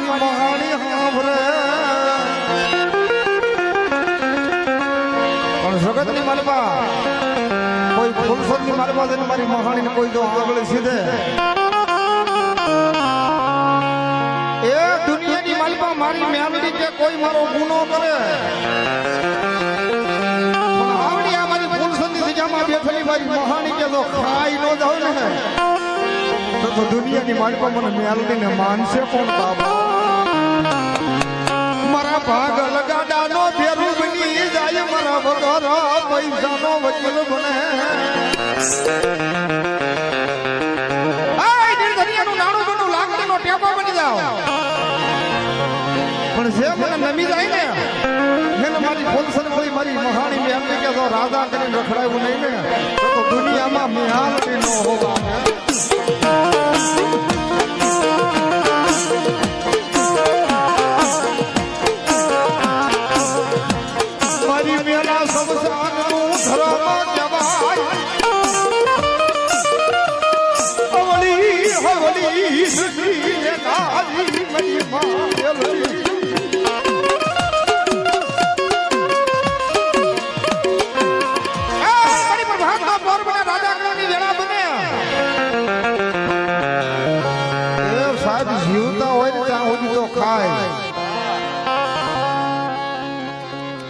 મારી મહાણી હાંભરે પણ જગતની માલપા કોઈ ફૂલસદની માલપા જઈને મારી મહાણીને કોઈ જો આગળ સીધે એ દુનિયાની માલપા મારી મેલડી કે કોઈ મારો ગુનો કરે પણ આવડી આ મારી ફૂલસદની જગ્યામાં બેઠેલી મારી મહાણી કે જો ખાઈ ન જાવ ને તો દુનિયાની માલપા મને મેલડીને માનશે કોણ બાબા મારા ભાગ લગાડાનો ભેરું બની જાય મારા વગર પૈસાનો વકીલ બને આય નિર્ધનિયાનું નાણું બનું લાકડીનો ટેકો બની જાવ પણ જે મને નમી જાય ને એને મારી ફૂલસન કોઈ મારી મહાણી મેં એમને કે તો રાજા કરીને રખડાયું નહીં ને તો દુનિયામાં મેહાલડી ન હોવા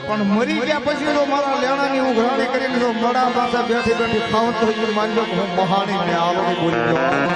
પણ મરી ગયા પછી તો મારા લેણાની ઉઘરાણી કરીને તો મડા પાસે બેઠી બેઠી ખાવત તો માનજો હું મહાણી ને આવડી બોલી ગયો